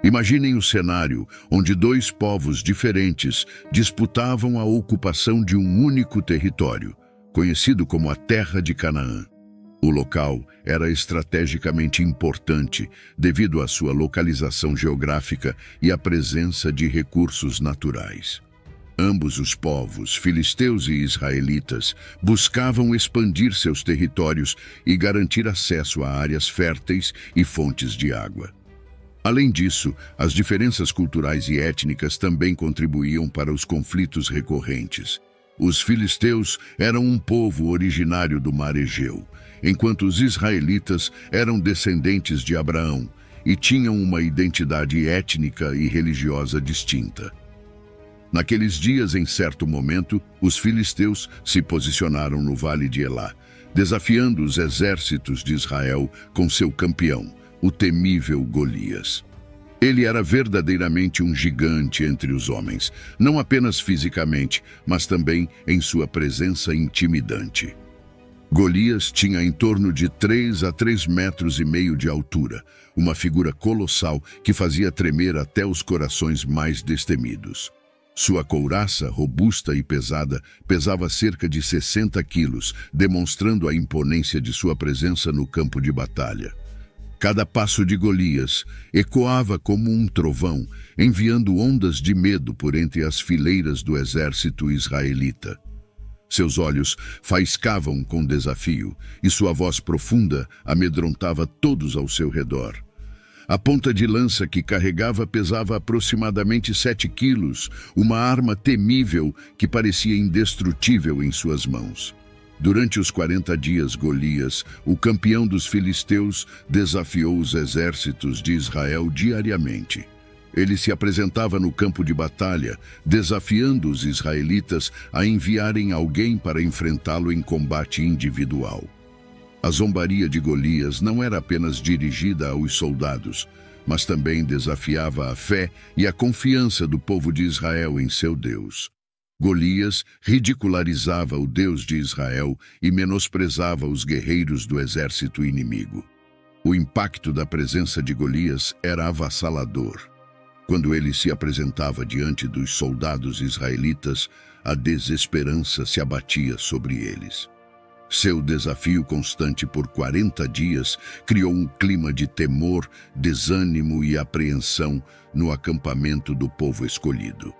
Imaginem o cenário onde dois povos diferentes disputavam a ocupação de um único território, conhecido como a Terra de Canaã. O local era estrategicamente importante devido à sua localização geográfica e à presença de recursos naturais. Ambos os povos, filisteus e israelitas, buscavam expandir seus territórios e garantir acesso a áreas férteis e fontes de água. Além disso, as diferenças culturais e étnicas também contribuíam para os conflitos recorrentes. Os filisteus eram um povo originário do Mar Egeu, enquanto os israelitas eram descendentes de Abraão e tinham uma identidade étnica e religiosa distinta. Naqueles dias, em certo momento, os filisteus se posicionaram no Vale de Elá, desafiando os exércitos de Israel com seu campeão, o temível Golias. Ele era verdadeiramente um gigante entre os homens, não apenas fisicamente, mas também em sua presença intimidante. Golias tinha em torno de 3 a 3,5 metros de altura, uma figura colossal que fazia tremer até os corações mais destemidos. Sua couraça, robusta e pesada, pesava cerca de 60 quilos, demonstrando a imponência de sua presença no campo de batalha. Cada passo de Golias ecoava como um trovão, enviando ondas de medo por entre as fileiras do exército israelita. Seus olhos faiscavam com desafio, e sua voz profunda amedrontava todos ao seu redor. A ponta de lança que carregava pesava aproximadamente 7 quilos, uma arma temível que parecia indestrutível em suas mãos. Durante os 40 dias, Golias, o campeão dos filisteus, desafiou os exércitos de Israel diariamente. Ele se apresentava no campo de batalha, desafiando os israelitas a enviarem alguém para enfrentá-lo em combate individual. A zombaria de Golias não era apenas dirigida aos soldados, mas também desafiava a fé e a confiança do povo de Israel em seu Deus. Golias ridicularizava o Deus de Israel e menosprezava os guerreiros do exército inimigo. O impacto da presença de Golias era avassalador. Quando ele se apresentava diante dos soldados israelitas, a desesperança se abatia sobre eles. Seu desafio constante por 40 dias criou um clima de temor, desânimo e apreensão no acampamento do povo escolhido.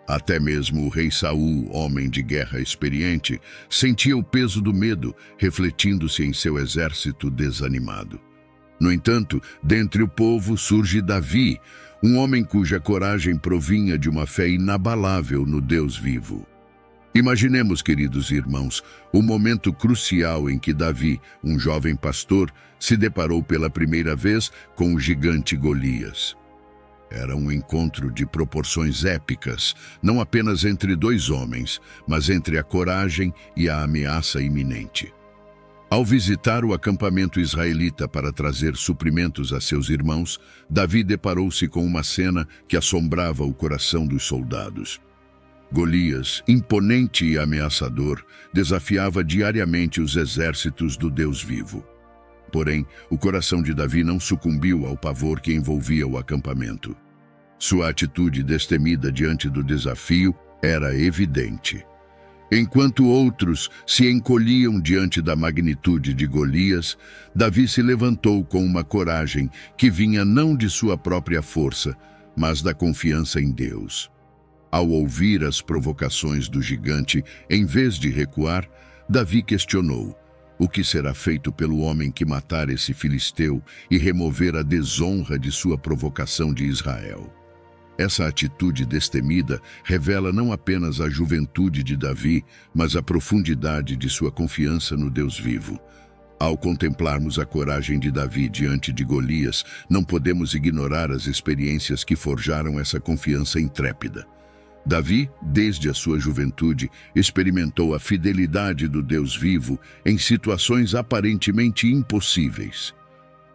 Até mesmo o rei Saul, homem de guerra experiente, sentia o peso do medo, refletindo-se em seu exército desanimado. No entanto, dentre o povo surge Davi, um homem cuja coragem provinha de uma fé inabalável no Deus vivo. Imaginemos, queridos irmãos, o momento crucial em que Davi, um jovem pastor, se deparou pela primeira vez com o gigante Golias. Era um encontro de proporções épicas, não apenas entre dois homens, mas entre a coragem e a ameaça iminente. Ao visitar o acampamento israelita para trazer suprimentos a seus irmãos, Davi deparou-se com uma cena que assombrava o coração dos soldados. Golias, imponente e ameaçador, desafiava diariamente os exércitos do Deus vivo. Porém, o coração de Davi não sucumbiu ao pavor que envolvia o acampamento. Sua atitude destemida diante do desafio era evidente. Enquanto outros se encolhiam diante da magnitude de Golias, Davi se levantou com uma coragem que vinha não de sua própria força, mas da confiança em Deus. Ao ouvir as provocações do gigante, em vez de recuar, Davi questionou: o que será feito pelo homem que matar esse filisteu e remover a desonra de sua provocação de Israel? Essa atitude destemida revela não apenas a juventude de Davi, mas a profundidade de sua confiança no Deus vivo. Ao contemplarmos a coragem de Davi diante de Golias, não podemos ignorar as experiências que forjaram essa confiança intrépida. Davi, desde a sua juventude, experimentou a fidelidade do Deus vivo em situações aparentemente impossíveis.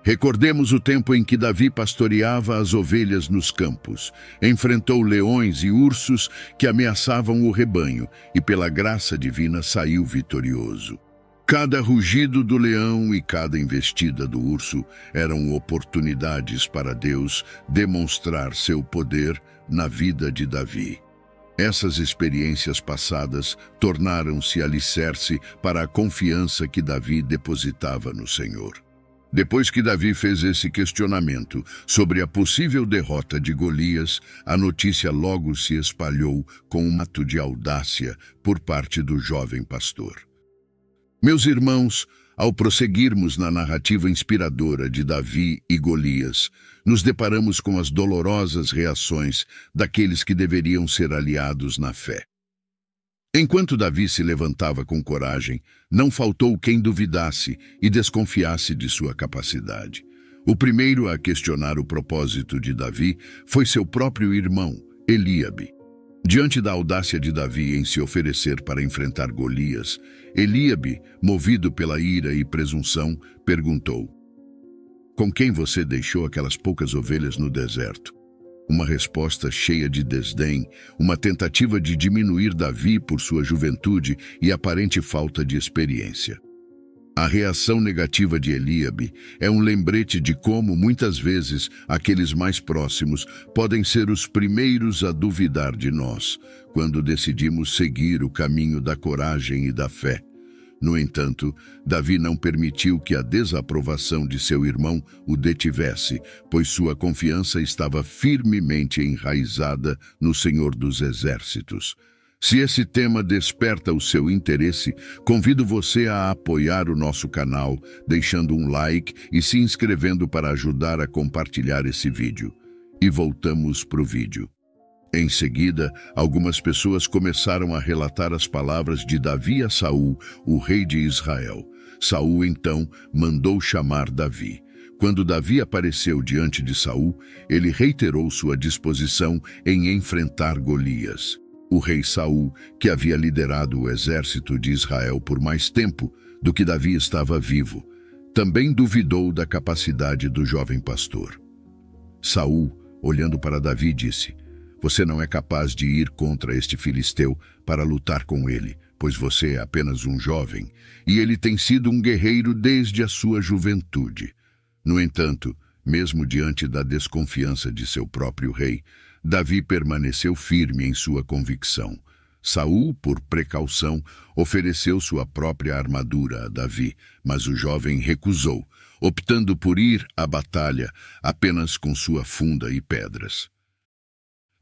Recordemos o tempo em que Davi pastoreava as ovelhas nos campos, enfrentou leões e ursos que ameaçavam o rebanho e, pela graça divina, saiu vitorioso. Cada rugido do leão e cada investida do urso eram oportunidades para Deus demonstrar seu poder na vida de Davi. Essas experiências passadas tornaram-se alicerce para a confiança que Davi depositava no Senhor. Depois que Davi fez esse questionamento sobre a possível derrota de Golias, a notícia logo se espalhou com um ato de audácia por parte do jovem pastor. Meus irmãos, ao prosseguirmos na narrativa inspiradora de Davi e Golias, nos deparamos com as dolorosas reações daqueles que deveriam ser aliados na fé. Enquanto Davi se levantava com coragem, não faltou quem duvidasse e desconfiasse de sua capacidade. O primeiro a questionar o propósito de Davi foi seu próprio irmão, Eliabe. Diante da audácia de Davi em se oferecer para enfrentar Golias, Eliabe, movido pela ira e presunção, perguntou: "Com quem você deixou aquelas poucas ovelhas no deserto?" Uma resposta cheia de desdém, uma tentativa de diminuir Davi por sua juventude e aparente falta de experiência. A reação negativa de Eliabe é um lembrete de como, muitas vezes, aqueles mais próximos podem ser os primeiros a duvidar de nós, quando decidimos seguir o caminho da coragem e da fé. No entanto, Davi não permitiu que a desaprovação de seu irmão o detivesse, pois sua confiança estava firmemente enraizada no Senhor dos Exércitos. Se esse tema desperta o seu interesse, convido você a apoiar o nosso canal, deixando um like e se inscrevendo para ajudar a compartilhar esse vídeo. E voltamos para o vídeo. Em seguida, algumas pessoas começaram a relatar as palavras de Davi a Saul, o rei de Israel. Saul, então, mandou chamar Davi. Quando Davi apareceu diante de Saul, ele reiterou sua disposição em enfrentar Golias. O rei Saul, que havia liderado o exército de Israel por mais tempo do que Davi estava vivo, também duvidou da capacidade do jovem pastor. Saul, olhando para Davi, disse: "Você não é capaz de ir contra este filisteu para lutar com ele, pois você é apenas um jovem, e ele tem sido um guerreiro desde a sua juventude." No entanto, mesmo diante da desconfiança de seu próprio rei, Davi permaneceu firme em sua convicção. Saul, por precaução, ofereceu sua própria armadura a Davi, mas o jovem recusou, optando por ir à batalha apenas com sua funda e pedras.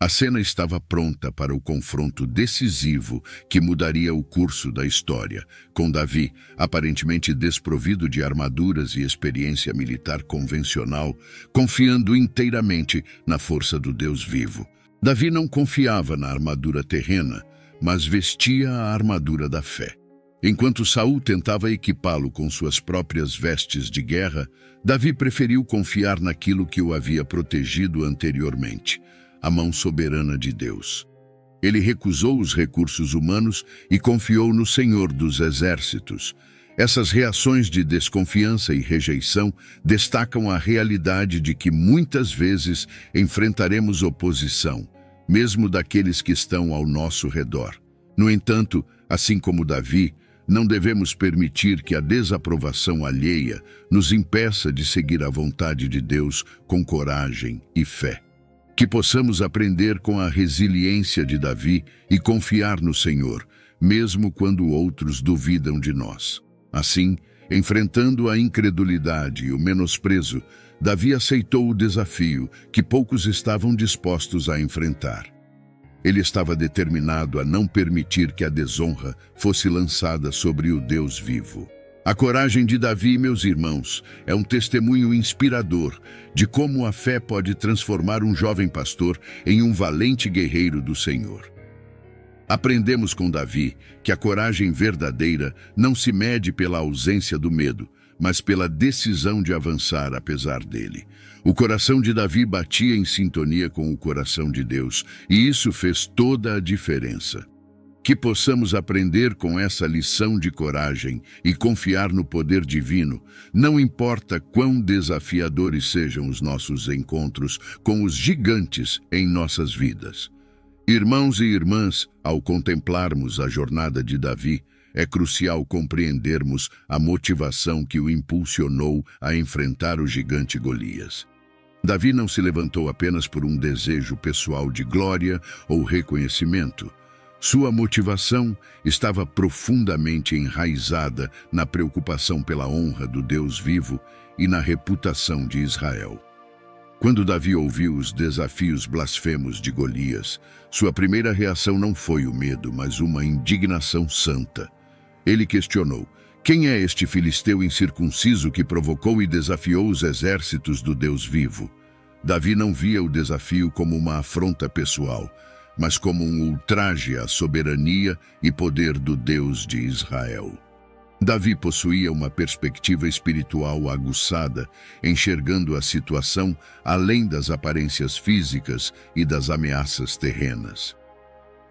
A cena estava pronta para o confronto decisivo que mudaria o curso da história, com Davi, aparentemente desprovido de armaduras e experiência militar convencional, confiando inteiramente na força do Deus vivo. Davi não confiava na armadura terrena, mas vestia a armadura da fé. Enquanto Saul tentava equipá-lo com suas próprias vestes de guerra, Davi preferiu confiar naquilo que o havia protegido anteriormente: a mão soberana de Deus. Ele recusou os recursos humanos e confiou no Senhor dos Exércitos. Essas reações de desconfiança e rejeição destacam a realidade de que muitas vezes enfrentaremos oposição, mesmo daqueles que estão ao nosso redor. No entanto, assim como Davi, não devemos permitir que a desaprovação alheia nos impeça de seguir a vontade de Deus com coragem e fé. Que possamos aprender com a resiliência de Davi e confiar no Senhor, mesmo quando outros duvidam de nós. Assim, enfrentando a incredulidade e o menosprezo, Davi aceitou o desafio que poucos estavam dispostos a enfrentar. Ele estava determinado a não permitir que a desonra fosse lançada sobre o Deus vivo. A coragem de Davi, meus irmãos, é um testemunho inspirador de como a fé pode transformar um jovem pastor em um valente guerreiro do Senhor. Aprendemos com Davi que a coragem verdadeira não se mede pela ausência do medo, mas pela decisão de avançar apesar dele. O coração de Davi batia em sintonia com o coração de Deus, e isso fez toda a diferença. Que possamos aprender com essa lição de coragem e confiar no poder divino, não importa quão desafiadores sejam os nossos encontros com os gigantes em nossas vidas. Irmãos e irmãs, ao contemplarmos a jornada de Davi, é crucial compreendermos a motivação que o impulsionou a enfrentar o gigante Golias. Davi não se levantou apenas por um desejo pessoal de glória ou reconhecimento. Sua motivação estava profundamente enraizada na preocupação pela honra do Deus vivo e na reputação de Israel. Quando Davi ouviu os desafios blasfemos de Golias, sua primeira reação não foi o medo, mas uma indignação santa. Ele questionou: quem é este filisteu incircunciso que provocou e desafiou os exércitos do Deus vivo? Davi não via o desafio como uma afronta pessoal, mas como um ultraje à soberania e poder do Deus de Israel. Davi possuía uma perspectiva espiritual aguçada, enxergando a situação além das aparências físicas e das ameaças terrenas.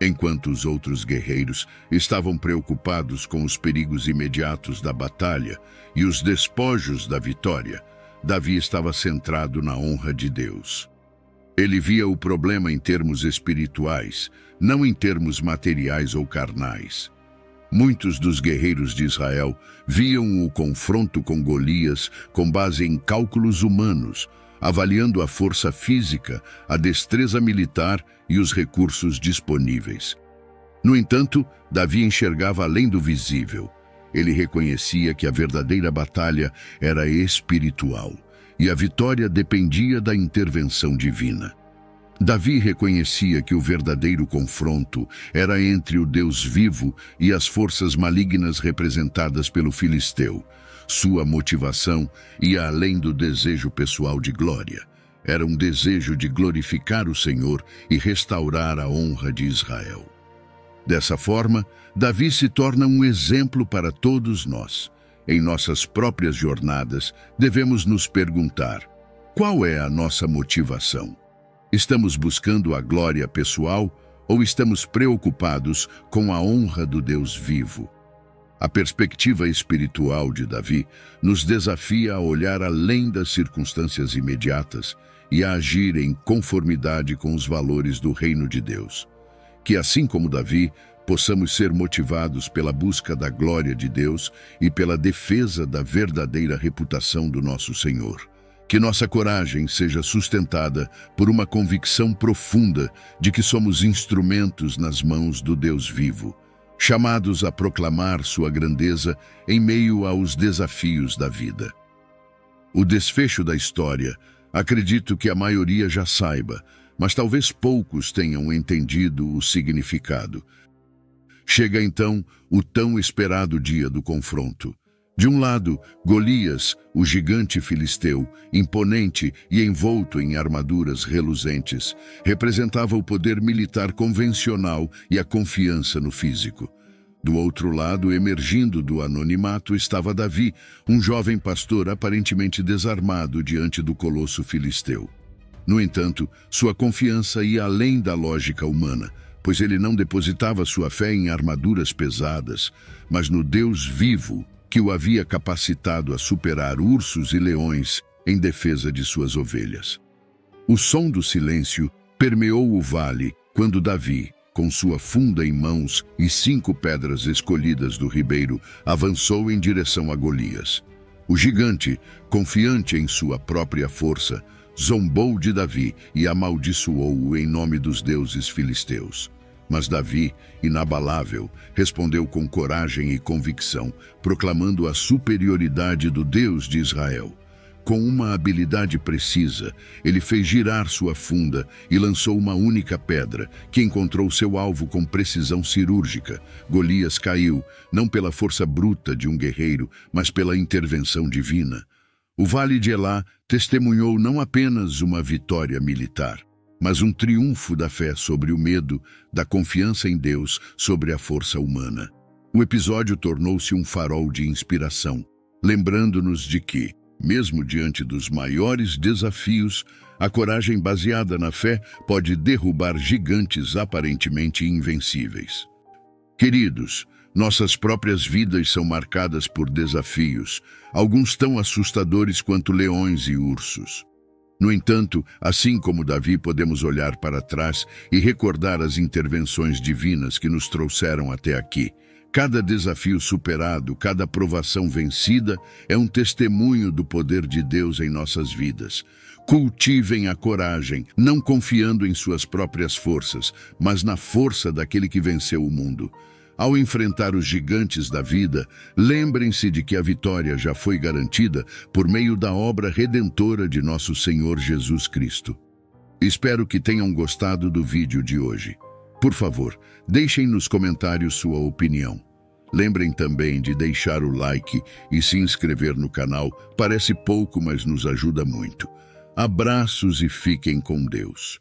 Enquanto os outros guerreiros estavam preocupados com os perigos imediatos da batalha e os despojos da vitória, Davi estava centrado na honra de Deus. Ele via o problema em termos espirituais, não em termos materiais ou carnais. Muitos dos guerreiros de Israel viam o confronto com Golias com base em cálculos humanos, avaliando a força física, a destreza militar e os recursos disponíveis. No entanto, Davi enxergava além do visível. Ele reconhecia que a verdadeira batalha era espiritual e a vitória dependia da intervenção divina. Davi reconhecia que o verdadeiro confronto era entre o Deus vivo e as forças malignas representadas pelo filisteu. Sua motivação ia além do desejo pessoal de glória. Era um desejo de glorificar o Senhor e restaurar a honra de Israel. Dessa forma, Davi se torna um exemplo para todos nós. Em nossas próprias jornadas, devemos nos perguntar: qual é a nossa motivação? Estamos buscando a glória pessoal ou estamos preocupados com a honra do Deus vivo? A perspectiva espiritual de Davi nos desafia a olhar além das circunstâncias imediatas e a agir em conformidade com os valores do reino de Deus. Que, assim como Davi, possamos ser motivados pela busca da glória de Deus e pela defesa da verdadeira reputação do nosso Senhor. Que nossa coragem seja sustentada por uma convicção profunda de que somos instrumentos nas mãos do Deus vivo, chamados a proclamar sua grandeza em meio aos desafios da vida. O desfecho da história, acredito que a maioria já saiba, mas talvez poucos tenham entendido o significado. Chega então o tão esperado dia do confronto. De um lado, Golias, o gigante filisteu, imponente e envolto em armaduras reluzentes, representava o poder militar convencional e a confiança no físico. Do outro lado, emergindo do anonimato, estava Davi, um jovem pastor aparentemente desarmado diante do colosso filisteu. No entanto, sua confiança ia além da lógica humana, pois ele não depositava sua fé em armaduras pesadas, mas no Deus vivo, que o havia capacitado a superar ursos e leões em defesa de suas ovelhas. O som do silêncio permeou o vale quando Davi, com sua funda em mãos e 5 pedras escolhidas do ribeiro, avançou em direção a Golias. O gigante, confiante em sua própria força, zombou de Davi e amaldiçoou-o em nome dos deuses filisteus. Mas Davi, inabalável, respondeu com coragem e convicção, proclamando a superioridade do Deus de Israel. Com uma habilidade precisa, ele fez girar sua funda e lançou uma única pedra, que encontrou seu alvo com precisão cirúrgica. Golias caiu, não pela força bruta de um guerreiro, mas pela intervenção divina. O Vale de Elá testemunhou não apenas uma vitória militar, mas um triunfo da fé sobre o medo, da confiança em Deus sobre a força humana. O episódio tornou-se um farol de inspiração, lembrando-nos de que, mesmo diante dos maiores desafios, a coragem baseada na fé pode derrubar gigantes aparentemente invencíveis. Queridos, nossas próprias vidas são marcadas por desafios, alguns tão assustadores quanto leões e ursos. No entanto, assim como Davi, podemos olhar para trás e recordar as intervenções divinas que nos trouxeram até aqui. Cada desafio superado, cada provação vencida é um testemunho do poder de Deus em nossas vidas. Cultivem a coragem, não confiando em suas próprias forças, mas na força daquele que venceu o mundo. Ao enfrentar os gigantes da vida, lembrem-se de que a vitória já foi garantida por meio da obra redentora de nosso Senhor Jesus Cristo. Espero que tenham gostado do vídeo de hoje. Por favor, deixem nos comentários sua opinião. Lembrem também de deixar o like e se inscrever no canal. Parece pouco, mas nos ajuda muito. Abraços e fiquem com Deus.